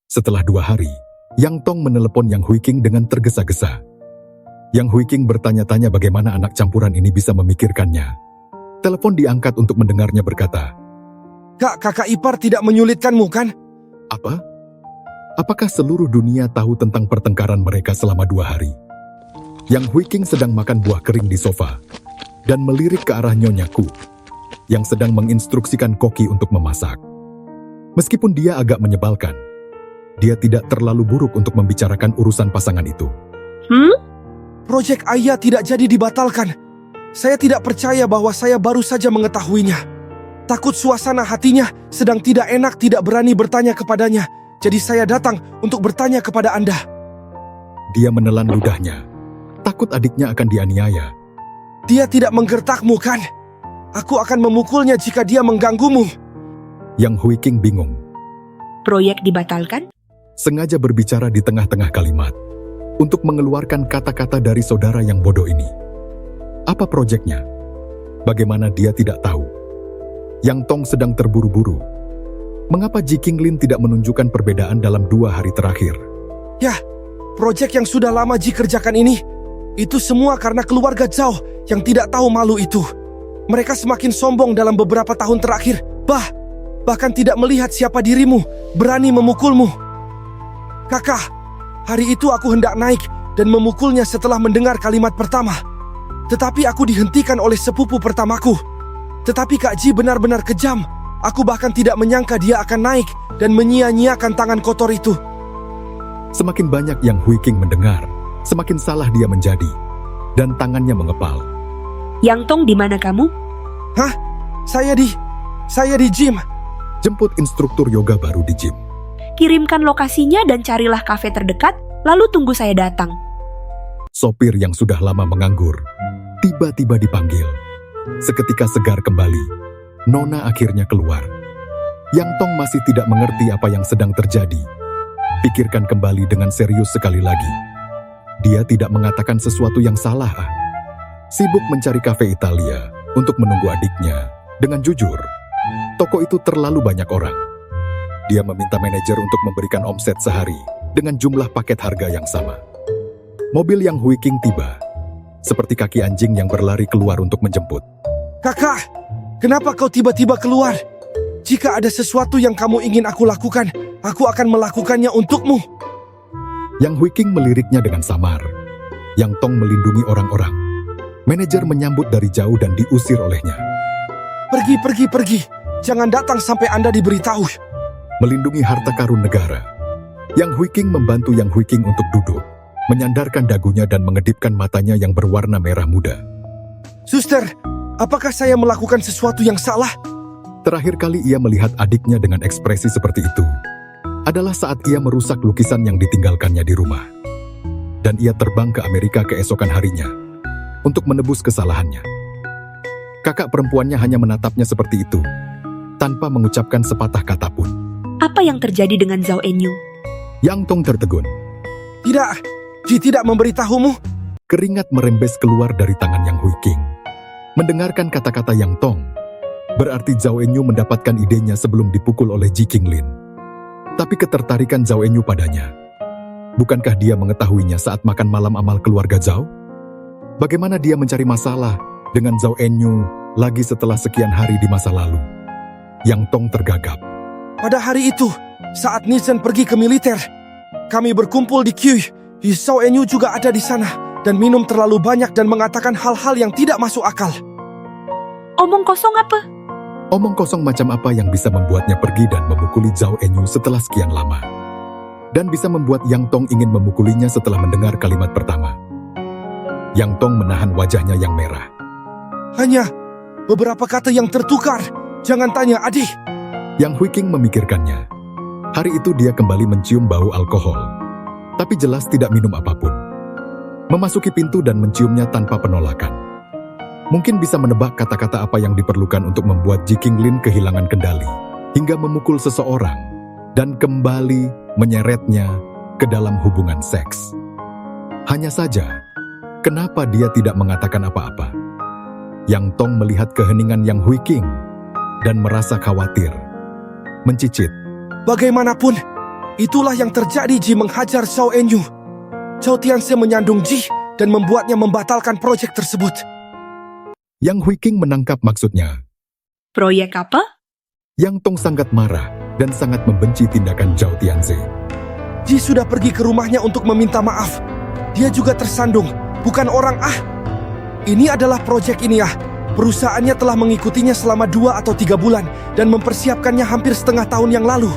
Setelah 2 hari, Yang Tong menelepon Yang Huiking dengan tergesa-gesa. Yang Huiking bertanya-tanya bagaimana anak campuran ini bisa memikirkannya. Telepon diangkat untuk mendengarnya berkata, Kak, kakak ipar tidak menyulitkanmu kan? "Apa? Apakah seluruh dunia tahu tentang pertengkaran mereka selama 2 hari?" Yang Huiking sedang makan buah kering di sofa dan melirik ke arah Nyonya Ku yang sedang menginstruksikan koki untuk memasak. Meskipun dia agak menyebalkan, dia tidak terlalu buruk untuk membicarakan urusan pasangan itu. Proyek Ayah tidak jadi dibatalkan. Saya tidak percaya bahwa saya baru saja mengetahuinya. Takut suasana hatinya sedang tidak enak, tidak berani bertanya kepadanya. Jadi saya datang untuk bertanya kepada Anda. Dia menelan ludahnya, takut adiknya akan dianiaya. Dia tidak menggertakmu kan? Aku akan memukulnya jika dia mengganggumu. Yang Huiking bingung, Proyek dibatalkan? sengaja berbicara di tengah-tengah kalimat untuk mengeluarkan kata-kata dari saudara yang bodoh ini. Apa proyeknya? Bagaimana dia tidak tahu? Yang Tong sedang terburu-buru. Mengapa Ji Qinglin tidak menunjukkan perbedaan dalam 2 hari terakhir? Ya, proyek yang sudah lama Ji kerjakan ini, itu semua karena keluarga Zhao yang tidak tahu malu itu. Mereka semakin sombong dalam beberapa tahun terakhir. Bahkan tidak melihat siapa dirimu, berani memukulmu. Kakak, hari itu aku hendak naik dan memukulnya setelah mendengar kalimat pertama. Tetapi aku dihentikan oleh sepupu pertamaku. Tetapi Kak Ji benar-benar kejam. Aku bahkan tidak menyangka dia akan naik dan menyia-nyiakan tangan kotor itu. Semakin banyak Yang Huiking mendengar, semakin salah dia menjadi, dan tangannya mengepal. Yang Tong, di mana kamu? Hah? Saya di gym. Jemput instruktur yoga baru di gym. Kirimkan lokasinya dan carilah kafe terdekat, lalu tunggu saya datang. Sopir yang sudah lama menganggur, tiba-tiba dipanggil. Seketika segar kembali, Nona akhirnya keluar. Yang Tong masih tidak mengerti apa yang sedang terjadi. Pikirkan kembali dengan serius sekali lagi. Dia tidak mengatakan sesuatu yang salah. Sibuk mencari kafe Italia untuk menunggu adiknya. Dengan jujur, toko itu terlalu banyak orang. Dia meminta manajer untuk memberikan omset sehari dengan jumlah paket harga yang sama. Mobil Yang Huiking tiba, seperti kaki anjing yang berlari keluar untuk menjemput. Kakak, kenapa kau tiba-tiba keluar? Jika ada sesuatu yang kamu ingin aku lakukan, aku akan melakukannya untukmu. Yang Huiking meliriknya dengan samar. Yang Tong melindungi orang-orang. Manajer menyambut dari jauh dan diusir olehnya. Pergi. Jangan datang sampai Anda diberitahu. Melindungi harta karun negara. Yang Huiking membantu Yang Huiking untuk duduk, menyandarkan dagunya dan mengedipkan matanya yang berwarna merah muda. Suster, apakah saya melakukan sesuatu yang salah? Terakhir kali ia melihat adiknya dengan ekspresi seperti itu adalah saat ia merusak lukisan yang ditinggalkannya di rumah. Dan ia terbang ke Amerika keesokan harinya untuk menebus kesalahannya. Kakak perempuannya hanya menatapnya seperti itu, tanpa mengucapkan sepatah kata pun. Apa yang terjadi dengan Zhao Enyu? Yang Tong tertegun. Tidak, Ji tidak memberitahumu. Keringat merembes keluar dari tangan Yang Huiking. Mendengarkan kata-kata Yang Tong, berarti Zhao Enyu mendapatkan idenya sebelum dipukul oleh Ji Qinglin. Tapi ketertarikan Zhao Enyu padanya, bukankah dia mengetahuinya saat makan malam amal keluarga Zhao? Bagaimana dia mencari masalah dengan Zhao Enyu lagi setelah sekian hari di masa lalu? Yang Tong tergagap. Pada hari itu, saat Nizhen pergi ke militer, kami berkumpul di Kyui. Zhao Enyu juga ada di sana dan minum terlalu banyak dan mengatakan hal-hal yang tidak masuk akal. Omong kosong apa? Omong kosong macam apa yang bisa membuatnya pergi dan memukuli Zhao Enyu setelah sekian lama? Dan bisa membuat Yang Tong ingin memukulinya setelah mendengar kalimat pertama. Yang Tong menahan wajahnya yang merah. Hanya beberapa kata yang tertukar. Jangan tanya, adik. Yang Huiking memikirkannya. Hari itu dia kembali mencium bau alkohol, tapi jelas tidak minum apapun. Memasuki pintu dan menciumnya tanpa penolakan. Mungkin bisa menebak kata-kata apa yang diperlukan untuk membuat Ji Qinglin kehilangan kendali, hingga memukul seseorang, dan kembali menyeretnya ke dalam hubungan seks. Hanya saja, kenapa dia tidak mengatakan apa-apa? Yang Tong melihat keheningan Yang Huiking dan merasa khawatir. Mencicit. Bagaimanapun, Itulah yang terjadi Ji menghajar Zhao Enyu. Zhao Tianze menyandung Ji dan membuatnya membatalkan proyek tersebut. Yang Hui King menangkap maksudnya. Proyek apa? Yang Tong sangat marah dan sangat membenci tindakan Zhao Tianze. Ji sudah pergi ke rumahnya untuk meminta maaf. Dia juga tersandung, bukan orang Ini adalah proyek ini Perusahaannya telah mengikutinya selama 2 atau 3 bulan dan mempersiapkannya hampir setengah tahun yang lalu.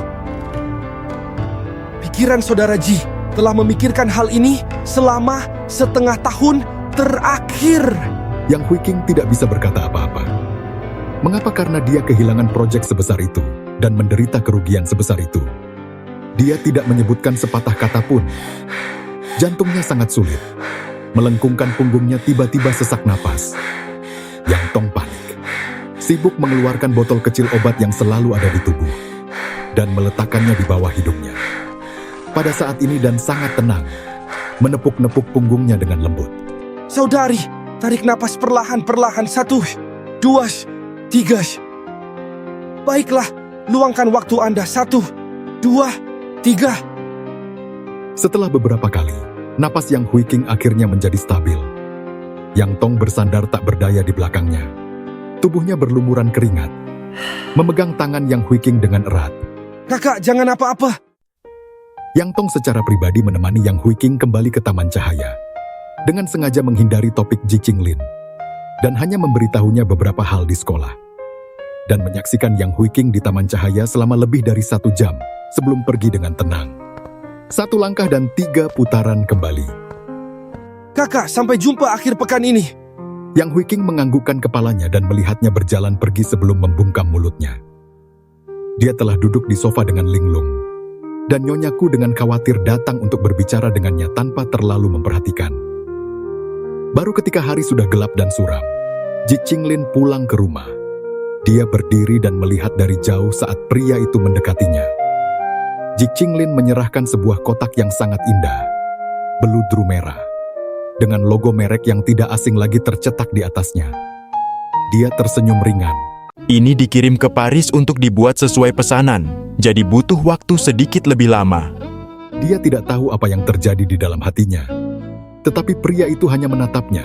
Pikiran saudara Ji telah memikirkan hal ini selama setengah tahun terakhir. Yang Hui King tidak bisa berkata apa-apa. Mengapa? Karena dia kehilangan proyek sebesar itu dan menderita kerugian sebesar itu. Dia tidak menyebutkan sepatah kata pun. Jantungnya sangat sulit. Melengkungkan punggungnya, tiba-tiba sesak napas. Yang Tong panik. Sibuk mengeluarkan botol kecil obat yang selalu ada di tubuh dan meletakkannya di bawah hidungnya. Pada saat ini dan sangat tenang, menepuk-nepuk punggungnya dengan lembut. Saudari, tarik napas perlahan-perlahan. 1, 2, 3. Baiklah, luangkan waktu Anda. 1, 2, 3. Setelah beberapa kali, napas Yang Hui King akhirnya menjadi stabil. Yang Tong bersandar tak berdaya di belakangnya. Tubuhnya berlumuran keringat. Memegang tangan Yang Hui King dengan erat. Kakak, jangan apa-apa. Yang Tong secara pribadi menemani Yang Hui King kembali ke Taman Cahaya. Dengan sengaja menghindari topik Ji Qinglin. Dan hanya memberitahunya beberapa hal di sekolah. Dan menyaksikan Yang Hui King di Taman Cahaya selama lebih dari 1 jam sebelum pergi dengan tenang. 1 langkah dan 3 putaran kembali. Kakak, sampai jumpa akhir pekan ini. Yang Hui King menganggukkan kepalanya dan melihatnya berjalan pergi sebelum membungkam mulutnya. Dia telah duduk di sofa dengan linglung. Dan Nyonya Ku dengan khawatir datang untuk berbicara dengannya tanpa terlalu memperhatikan. Baru ketika hari sudah gelap dan suram, Ji Qinglin pulang ke rumah. Dia berdiri dan melihat dari jauh saat pria itu mendekatinya. Ji Qinglin menyerahkan sebuah kotak yang sangat indah, beludru merah, dengan logo merek yang tidak asing lagi tercetak di atasnya. Dia tersenyum ringan. Ini dikirim ke Paris untuk dibuat sesuai pesanan, jadi butuh waktu sedikit lebih lama. Dia tidak tahu apa yang terjadi di dalam hatinya. Tetapi pria itu hanya menatapnya,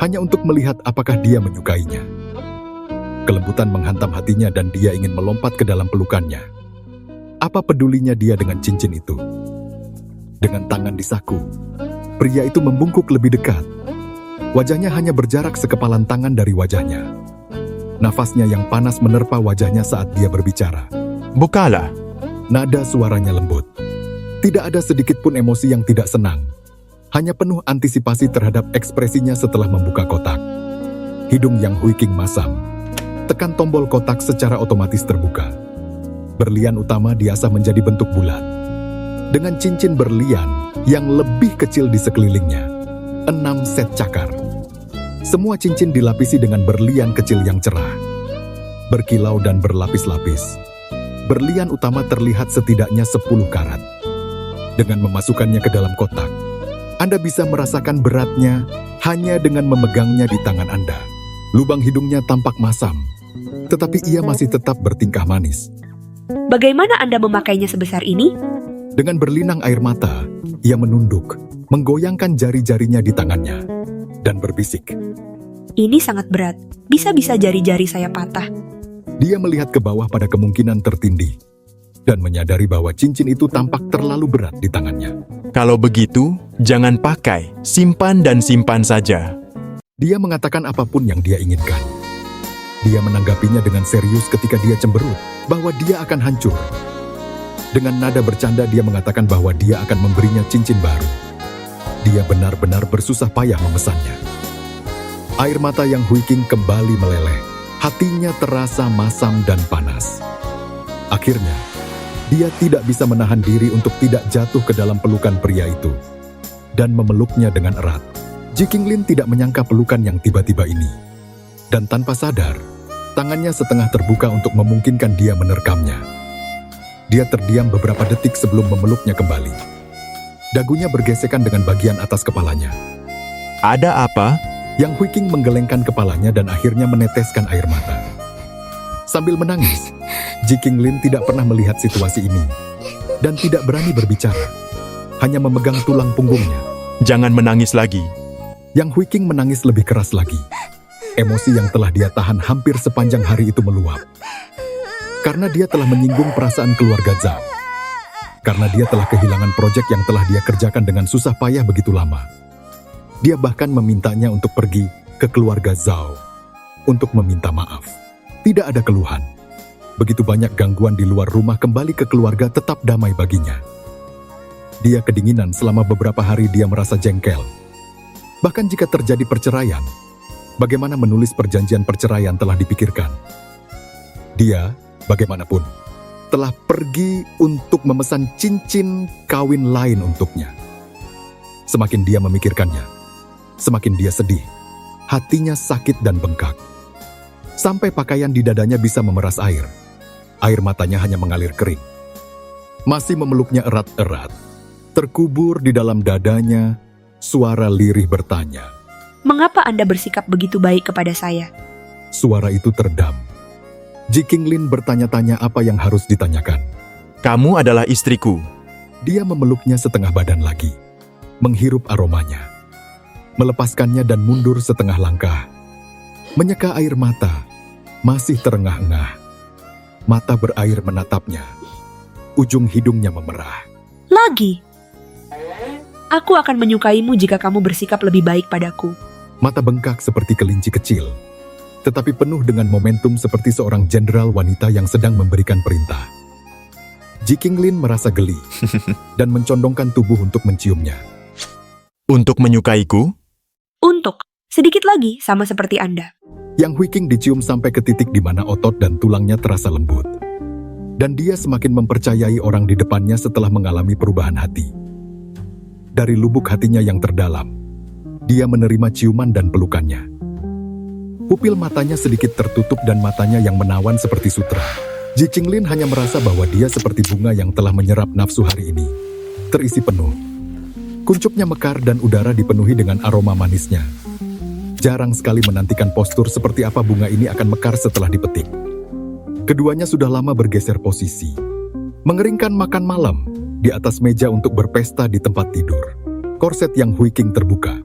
hanya untuk melihat apakah dia menyukainya. Kelembutan menghantam hatinya dan dia ingin melompat ke dalam pelukannya. Apa pedulinya dia dengan cincin itu? Dengan tangan di saku, pria itu membungkuk lebih dekat. Wajahnya hanya berjarak sekepalan tangan dari wajahnya. Nafasnya yang panas menerpa wajahnya saat dia berbicara. Bukalah. Nada suaranya lembut. Tidak ada sedikit pun emosi yang tidak senang. Hanya penuh antisipasi terhadap ekspresinya setelah membuka kotak. Hidung Yang Hui King masam. Tekan tombol kotak secara otomatis terbuka. Berlian utama diasah menjadi bentuk bulat. Dengan cincin berlian yang lebih kecil di sekelilingnya. 6 set cakar. Semua cincin dilapisi dengan berlian kecil yang cerah. Berkilau dan berlapis-lapis. Berlian utama terlihat setidaknya 10 karat. Dengan memasukkannya ke dalam kotak, Anda bisa merasakan beratnya hanya dengan memegangnya di tangan Anda. Lubang hidungnya tampak masam, tetapi ia masih tetap bertingkah manis. Bagaimana Anda memakainya sebesar ini? Dengan berlinang air mata, ia menunduk, menggoyangkan jari-jarinya di tangannya, dan berbisik. Ini sangat berat. Bisa-bisa jari-jari saya patah. Dia melihat ke bawah pada kemungkinan tertindih, dan menyadari bahwa cincin itu tampak terlalu berat di tangannya. Kalau begitu, jangan pakai, simpan dan simpan saja. Dia mengatakan apapun yang dia inginkan. Dia menanggapinya dengan serius ketika dia cemberut bahwa dia akan hancur. Dengan nada bercanda dia mengatakan bahwa dia akan memberinya cincin baru. Dia benar-benar bersusah payah memesannya. Air mata Yang Hui King kembali meleleh. Hatinya terasa masam dan panas. Akhirnya, dia tidak bisa menahan diri untuk tidak jatuh ke dalam pelukan pria itu dan memeluknya dengan erat. Ji Qinglin tidak menyangka pelukan yang tiba-tiba ini. Dan tanpa sadar, tangannya setengah terbuka untuk memungkinkan dia menerkamnya. Dia terdiam beberapa detik sebelum memeluknya kembali. Dagunya bergesekan dengan bagian atas kepalanya. Ada apa? Yang Hui King menggelengkan kepalanya dan akhirnya meneteskan air mata. Sambil menangis, Ji Qinglin tidak pernah melihat situasi ini. dan tidak berani berbicara, hanya memegang tulang punggungnya. Jangan menangis lagi. Yang Hui King menangis lebih keras lagi. Emosi yang telah dia tahan hampir sepanjang hari itu meluap. Karena dia telah menyinggung perasaan keluarga Zhao. Karena dia telah kehilangan proyek yang telah dia kerjakan dengan susah payah begitu lama. Dia bahkan memintanya untuk pergi ke keluarga Zhao untuk meminta maaf. Tidak ada keluhan. Begitu banyak gangguan di luar rumah, kembali ke keluarga tetap damai baginya. Dia kedinginan selama beberapa hari, dia merasa jengkel. Bahkan jika terjadi perceraian, bagaimana menulis perjanjian perceraian telah dipikirkan. Dia, bagaimanapun, telah pergi untuk memesan cincin kawin lain untuknya. Semakin dia memikirkannya, semakin dia sedih. Hatinya sakit dan bengkak. Sampai pakaian di dadanya bisa memeras air. Air matanya hanya mengalir kering. Masih memeluknya erat-erat. Terkubur di dalam dadanya, suara lirih bertanya. Mengapa Anda bersikap begitu baik kepada saya? Suara itu teredam. Ji Qinglin bertanya-tanya apa yang harus ditanyakan. Kamu adalah istriku. Dia memeluknya setengah badan lagi, menghirup aromanya, melepaskannya dan mundur setengah langkah. Menyeka air mata, masih terengah-engah. Mata berair menatapnya. Ujung hidungnya memerah. Lagi? Aku akan menyukaimu jika kamu bersikap lebih baik padaku. Mata bengkak seperti kelinci kecil, tetapi penuh dengan momentum seperti seorang jenderal wanita yang sedang memberikan perintah. Ji Qinglin merasa geli dan mencondongkan tubuh untuk menciumnya. Untuk menyukaiku? Untuk, sedikit lagi sama seperti Anda. Yang Hui King dicium sampai ke titik di mana otot dan tulangnya terasa lembut. Dan dia semakin mempercayai orang di depannya setelah mengalami perubahan hati. Dari lubuk hatinya yang terdalam, dia menerima ciuman dan pelukannya. Pupil matanya sedikit tertutup dan matanya yang menawan seperti sutra. Ji Qinglin hanya merasa bahwa dia seperti bunga yang telah menyerap nafsu hari ini. Terisi penuh. Kuncupnya mekar dan udara dipenuhi dengan aroma manisnya. Jarang sekali menantikan postur seperti apa bunga ini akan mekar setelah dipetik. Keduanya sudah lama bergeser posisi. Mengeringkan makan malam di atas meja untuk berpesta di tempat tidur. Korset yang Hui King terbuka,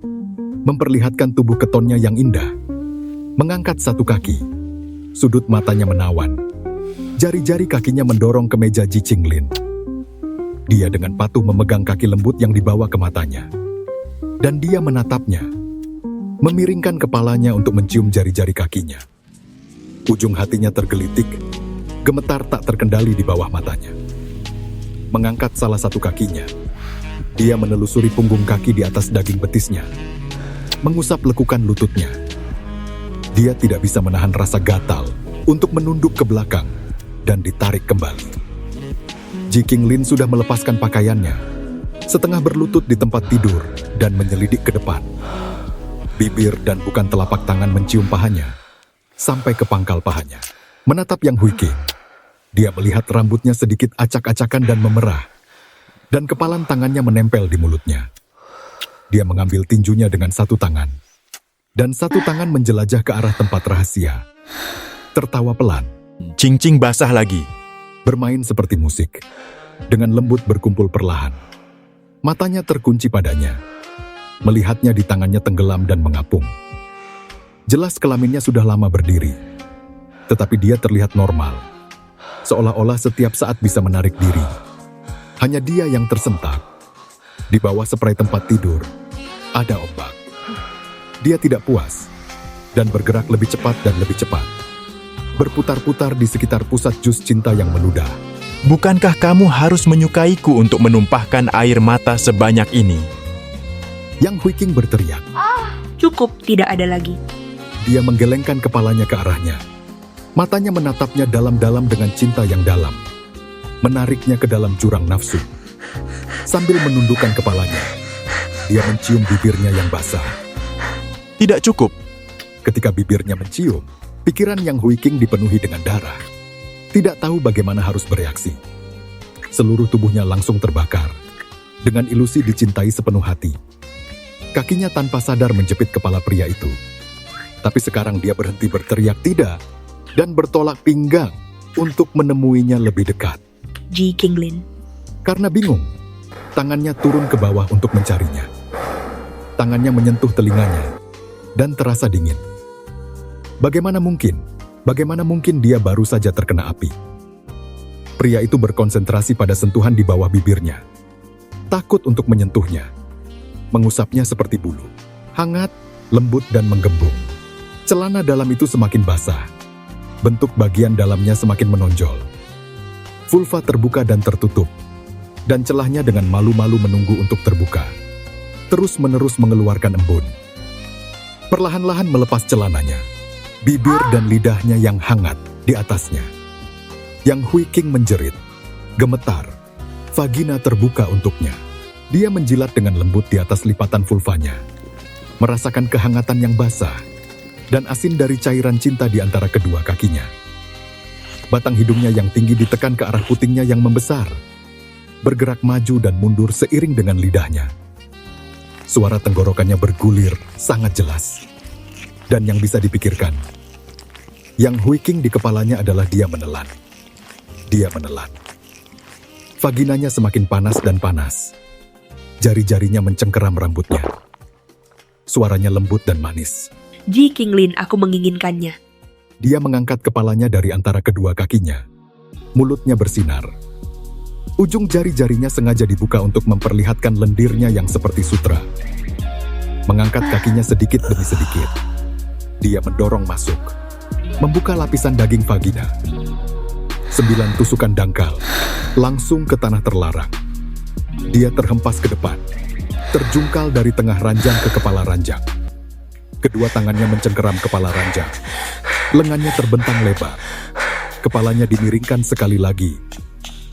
memperlihatkan tubuh ketonnya yang indah. Mengangkat satu kaki, sudut matanya menawan. Jari-jari kakinya mendorong ke meja Ji Qinglin. Dia dengan patuh memegang kaki lembut yang dibawa ke matanya. Dan dia menatapnya, memiringkan kepalanya untuk mencium jari-jari kakinya. Ujung hatinya tergelitik, gemetar tak terkendali di bawah matanya. Mengangkat salah satu kakinya, dia menelusuri punggung kaki di atas daging betisnya, mengusap lekukan lututnya. Dia tidak bisa menahan rasa gatal untuk menunduk ke belakang dan ditarik kembali. Ji Qinglin sudah melepaskan pakaiannya, setengah berlutut di tempat tidur dan menyelidik ke depan. Bibir dan bukan telapak tangan mencium pahanya, sampai ke pangkal pahanya. Menatap Yang Hui King, dia melihat rambutnya sedikit acak-acakan dan memerah, dan kepalan tangannya menempel di mulutnya. Dia mengambil tinjunya dengan satu tangan, dan satu tangan menjelajah ke arah tempat rahasia. Tertawa pelan. Cincin basah lagi. Bermain seperti musik, dengan lembut berkumpul perlahan. Matanya terkunci padanya. Melihatnya di tangannya tenggelam dan mengapung. Jelas kelaminnya sudah lama berdiri, tetapi dia terlihat normal, seolah-olah setiap saat bisa menarik diri. Hanya dia yang tersentak. Di bawah spray tempat tidur, ada ombak. Dia tidak puas, dan bergerak lebih cepat dan lebih cepat. Berputar-putar di sekitar pusat jus cinta yang meludah. Bukankah kamu harus menyukaiku untuk menumpahkan air mata sebanyak ini? Yang Hui King berteriak. Cukup, tidak ada lagi. Dia menggelengkan kepalanya ke arahnya. Matanya menatapnya dalam-dalam dengan cinta yang dalam. Menariknya ke dalam jurang nafsu. Sambil menundukkan kepalanya, dia mencium bibirnya yang basah. Tidak cukup. Ketika bibirnya mencium, pikiran Yang Hui King dipenuhi dengan darah. Tidak tahu bagaimana harus bereaksi. Seluruh tubuhnya langsung terbakar. Dengan ilusi dicintai sepenuh hati. Kakinya tanpa sadar menjepit kepala pria itu. Tapi sekarang dia berhenti berteriak tidak dan bertolak pinggang untuk menemuinya lebih dekat. Ji Qinglin. Karena bingung, tangannya turun ke bawah untuk mencarinya. Tangannya menyentuh telinganya dan terasa dingin. Bagaimana mungkin dia baru saja terkena api? Pria itu berkonsentrasi pada sentuhan di bawah bibirnya. Takut untuk menyentuhnya. Mengusapnya seperti bulu. Hangat, lembut dan menggembung. Celana dalam itu semakin basah. Bentuk bagian dalamnya semakin menonjol. Vulva terbuka dan tertutup. Dan celahnya dengan malu-malu menunggu untuk terbuka. Terus-menerus mengeluarkan embun. Perlahan-lahan melepas celananya. Bibir dan lidahnya yang hangat di atasnya. Yang Hui King menjerit. Gemetar. Vagina terbuka untuknya. Dia menjilat dengan lembut di atas lipatan vulvanya. Merasakan kehangatan yang basah. Dan asin dari cairan cinta di antara kedua kakinya. Batang hidungnya yang tinggi ditekan ke arah putingnya yang membesar. Bergerak maju dan mundur seiring dengan lidahnya. Suara tenggorokannya bergulir sangat jelas. Dan yang bisa dipikirkan, yang Hui King di kepalanya adalah dia menelan. Dia menelan. Vaginanya semakin panas dan panas. Jari-jarinya mencengkeram rambutnya. Suaranya lembut dan manis. Ji Qinglin, aku menginginkannya. Dia mengangkat kepalanya dari antara kedua kakinya. Mulutnya bersinar. Ujung jari-jarinya sengaja dibuka untuk memperlihatkan lendirnya yang seperti sutra. Mengangkat kakinya sedikit demi sedikit. Dia mendorong masuk. Membuka lapisan daging vagina. 9 tusukan dangkal. Langsung ke tanah terlarang. Dia terhempas ke depan. Terjungkal dari tengah ranjang ke kepala ranjang. Kedua tangannya mencengkeram kepala ranjang. Lengannya terbentang lebar. Kepalanya dimiringkan sekali lagi.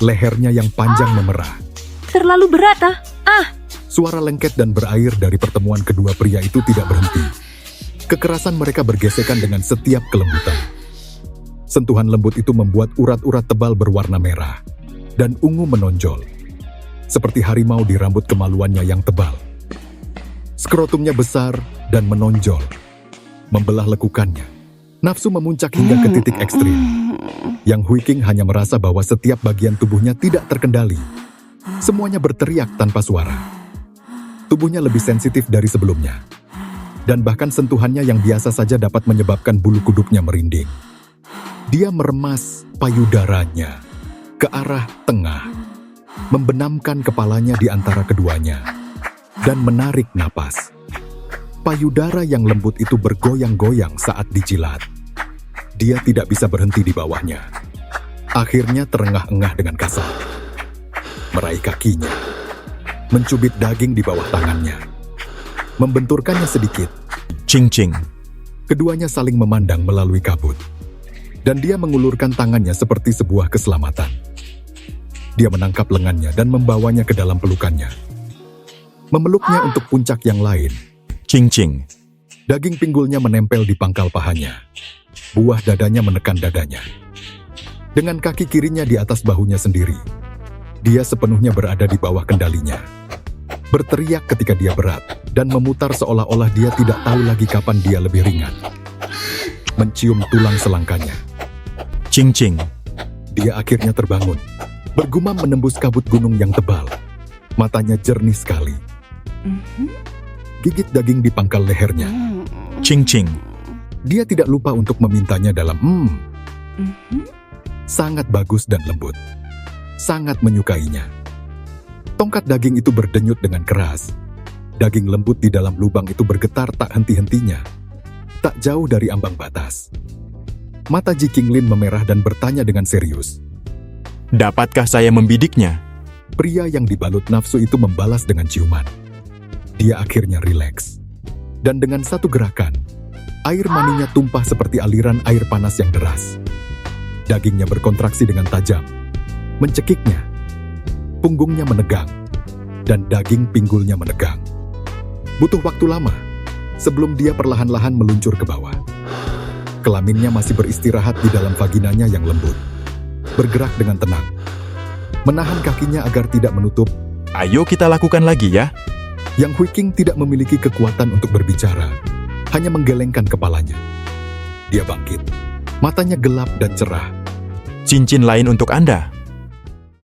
Lehernya yang panjang memerah. Terlalu berat, ah! Suara lengket dan berair dari pertemuan kedua pria itu tidak berhenti. Kekerasan mereka bergesekan dengan setiap kelembutan. Sentuhan lembut itu membuat urat-urat tebal berwarna merah dan ungu menonjol. Seperti harimau di rambut kemaluannya yang tebal. Skrotumnya besar dan menonjol. Membelah lekukannya. Nafsu memuncak hingga ke titik ekstrim. Yang Hui King hanya merasa bahwa setiap bagian tubuhnya tidak terkendali. Semuanya berteriak tanpa suara. Tubuhnya lebih sensitif dari sebelumnya. Dan bahkan sentuhannya yang biasa saja dapat menyebabkan bulu kuduknya merinding. Dia meremas payudaranya ke arah tengah. Membenamkan kepalanya di antara keduanya. Dan menarik napas. Payudara yang lembut itu bergoyang-goyang saat dijilat. Dia tidak bisa berhenti di bawahnya. Akhirnya terengah-engah dengan kasar. Meraih kakinya. Mencubit daging di bawah tangannya. Membenturkannya sedikit. Cing-cing. Keduanya saling memandang melalui kabut. Dan dia mengulurkan tangannya seperti sebuah keselamatan. Dia menangkap lengannya dan membawanya ke dalam pelukannya. Memeluknya untuk puncak yang lain. Cing-cing. Daging pinggulnya menempel di pangkal pahanya. Buah dadanya menekan dadanya. Dengan kaki kirinya di atas bahunya sendiri. Dia sepenuhnya berada di bawah kendalinya. Berteriak ketika dia berat, dan memutar seolah-olah dia tidak tahu lagi kapan dia lebih ringan. Mencium tulang selangkanya. Cing-cing. Dia akhirnya terbangun. Bergumam menembus kabut gunung yang tebal. Matanya jernih sekali. Gigit daging di pangkal lehernya. Cing-cing. Dia tidak lupa untuk memintanya dalam sangat bagus dan lembut. Sangat menyukainya. Tongkat daging itu berdenyut dengan keras. Daging lembut di dalam lubang itu bergetar tak henti-hentinya. Tak jauh dari ambang batas. Mata Ji Qinglin memerah dan bertanya dengan serius. Dapatkah saya membidiknya? Pria yang dibalut nafsu itu membalas dengan ciuman. Dia akhirnya rileks. Dan dengan satu gerakan, air maninya tumpah seperti aliran air panas yang deras. Dagingnya berkontraksi dengan tajam. Mencekiknya. Punggungnya menegang. Dan daging pinggulnya menegang. Butuh waktu lama sebelum dia perlahan-lahan meluncur ke bawah. Kelaminnya masih beristirahat di dalam vaginanya yang lembut. Bergerak dengan tenang. Menahan kakinya agar tidak menutup. Ayo kita lakukan lagi ya. Yang Hui King tidak memiliki kekuatan untuk berbicara. Hanya menggelengkan kepalanya. Dia bangkit. Matanya gelap dan cerah. Cincin lain untuk Anda.